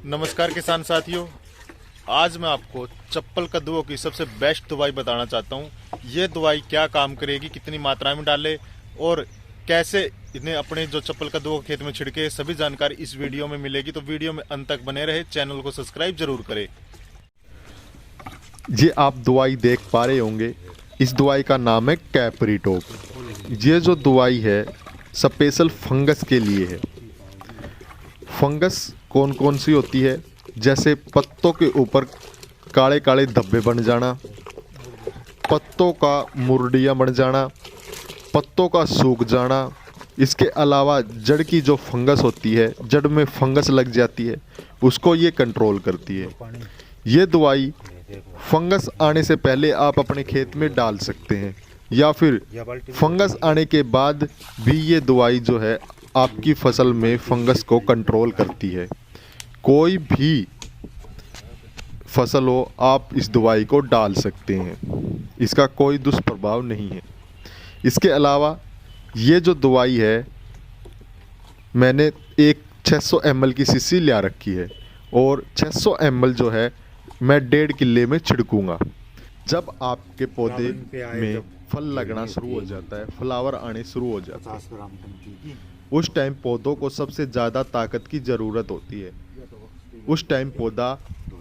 नमस्कार किसान साथियों। आज मैं आपको चप्पल कद्दुओं की सबसे बेस्ट दवाई बताना चाहता हूँ। ये दवाई क्या काम करेगी, कितनी मात्रा में डालें और कैसे इन्हें अपने जो चप्पल कद्दुओं खेत में छिड़के, सभी जानकारी इस वीडियो में मिलेगी। तो वीडियो में अंत तक बने रहे, चैनल को सब्सक्राइब जरूर करें। ये आप दवाई देख पा रहे होंगे, इस दवाई का नाम है कैप्रीटॉप। ये जो दवाई है स्पेशल फंगस के लिए है। फंगस कौन कौन सी होती है, जैसे पत्तों के ऊपर काले काले धब्बे बन जाना, पत्तों का मुरडिया बन जाना, पत्तों का सूख जाना। इसके अलावा जड़ की जो फंगस होती है, जड़ में फंगस लग जाती है, उसको ये कंट्रोल करती है। ये दवाई फंगस आने से पहले आप अपने खेत में डाल सकते हैं, या फिर फंगस आने के बाद भी ये दवाई जो है आपकी फसल में फंगस को कंट्रोल करती है। कोई भी फसल हो, आप इस दवाई को डाल सकते हैं, इसका कोई दुष्प्रभाव नहीं है। इसके अलावा ये जो दवाई है, मैंने एक 600 ml की शीशी लिया रखी है और 600 ml जो है मैं 1.5 किले में छिड़कूंगा। जब आपके पौधे में फल लगना शुरू हो जाता है, फ्लावर आने शुरू हो जाते हैं, उस टाइम पौधों को सबसे ज़्यादा ताकत की ज़रूरत होती है। उस टाइम पौधा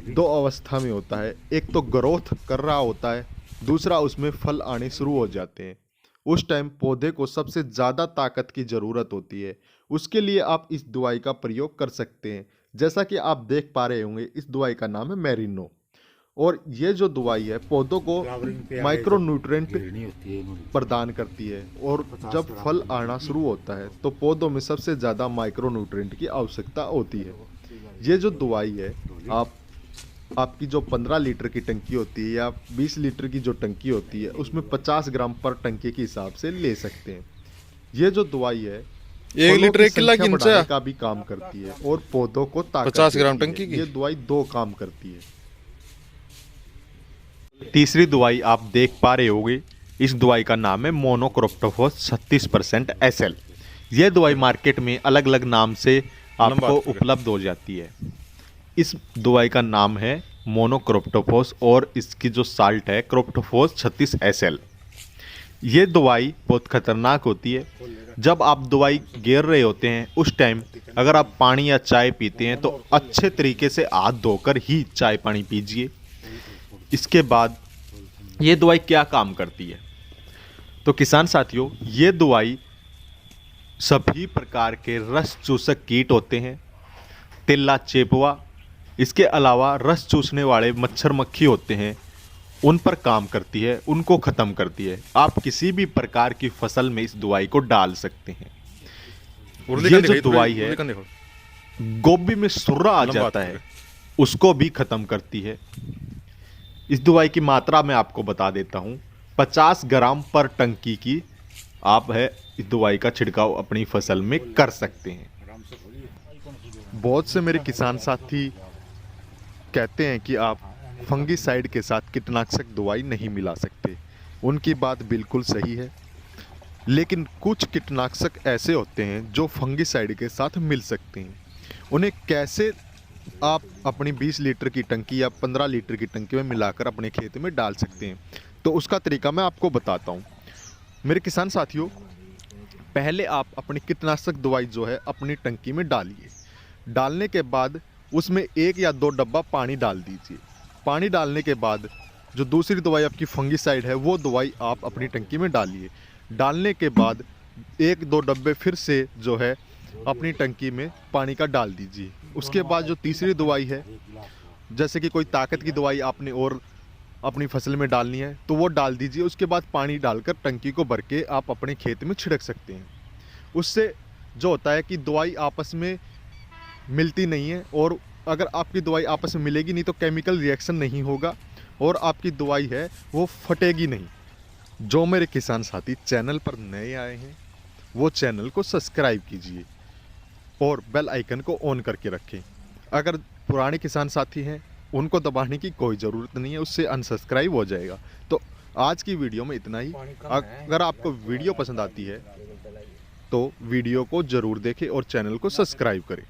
दो अवस्था में होता है, एक तो ग्रोथ कर रहा होता है, दूसरा उसमें फल आने शुरू हो जाते हैं। उस टाइम पौधे को सबसे ज़्यादा ताकत की ज़रूरत होती है। उसके लिए आप इस दवाई का प्रयोग कर सकते हैं। जैसा कि आप देख पा रहे होंगे, इस दवाई का नाम है मैरिनो। और ये जो दवाई है पौधों को माइक्रो न्यूट्रिएंट प्रदान करती है, और जब फल आना शुरू होता है तो पौधों में सबसे ज़्यादा माइक्रो न्यूट्रिएंट की आवश्यकता होती है। ये जो दवाई है, आपकी जो 15 लीटर की टंकी होती है या 20 लीटर की जो टंकी होती है, उसमें 50 ग्राम पर टंकी के हिसाब से ले सकते हैं। ये जो दवाई है 1 लीटर 1 किला की का भी काम करती है और पौधों को ताकत 50 ग्राम टंकी की। ये दवाई 2 काम करती है। तीसरी दवाई आप देख पा रहे होंगे, इस दवाई का नाम है मोनोक्रोटोफॉस 36% SL। यह दवाई मार्केट में अलग अलग नाम से आपको उपलब्ध हो जाती है। इस दवाई का नाम है मोनोक्रोटोफॉस और इसकी जो साल्ट है क्रोप्टोफॉस 36 SL। ये दवाई बहुत खतरनाक होती है। जब आप दवाई गेर रहे होते हैं उस टाइम अगर आप पानी या चाय पीते हैं तो अच्छे तरीके से हाथ धोकर ही चाय पानी पीजिए। इसके बाद ये दवाई क्या काम करती है, तो किसान साथियों, ये दवाई सभी प्रकार के रस चूसक कीट होते हैं, तिल्ला चेपवा, इसके अलावा रस चूसने वाले मच्छर मक्खी होते हैं, उन पर काम करती है, उनको ख़त्म करती है। आप किसी भी प्रकार की फसल में इस दवाई को डाल सकते हैं। ये जो दवाई है गोभी में सुर्रा आ जाता है, उसको भी ख़त्म करती है। इस दवाई की मात्रा मैं आपको बता देता हूँ, 50 ग्राम पर टंकी की आप है इस दवाई का छिड़काव अपनी फसल में कर सकते हैं। बहुत से मेरे किसान साथी कहते हैं कि आप फंगिसाइड के साथ कीटनाशक दवाई नहीं मिला सकते। उनकी बात बिल्कुल सही है, लेकिन कुछ कीटनाशक ऐसे होते हैं जो फंगिसाइड के साथ मिल सकते हैं। उन्हें कैसे आप अपनी 20 लीटर की टंकी या 15 लीटर की टंकी में मिलाकर अपने खेत में डाल सकते हैं, तो उसका तरीका मैं आपको बताता हूँ। मेरे किसान साथियों, पहले आप अपनी कीटनाशक दवाई जो है अपनी टंकी में डालिए। डालने के बाद उसमें 1 या 2 डब्बा पानी डाल दीजिए। पानी डालने के बाद जो दूसरी दवाई आपकी फंगिसाइड है वो दवाई आप अपनी टंकी में डालिए। डालने के बाद 1-2 डब्बे फिर से जो है अपनी टंकी में पानी का डाल दीजिए। उसके बाद जो तीसरी दवाई है, जैसे कि कोई ताकत की दवाई आपने और अपनी फसल में डालनी है तो वो डाल दीजिए। उसके बाद पानी डालकर टंकी को भर के आप अपने खेत में छिड़क सकते हैं। उससे जो होता है कि दवाई आपस में मिलती नहीं है, और अगर आपकी दवाई आपस में मिलेगी नहीं तो केमिकल रिएक्शन नहीं होगा और आपकी दवाई है वो फटेगी नहीं। जो मेरे किसान साथी चैनल पर नए आए हैं वो चैनल को सब्सक्राइब कीजिए और बेल आइकन को ऑन करके रखें। अगर पुराने किसान साथी हैं उनको दबाने की कोई ज़रूरत नहीं है, उससे अनसब्सक्राइब हो जाएगा। तो आज की वीडियो में इतना ही। अगर आपको वीडियो पसंद आती है तो वीडियो को ज़रूर देखें और चैनल को सब्सक्राइब करें।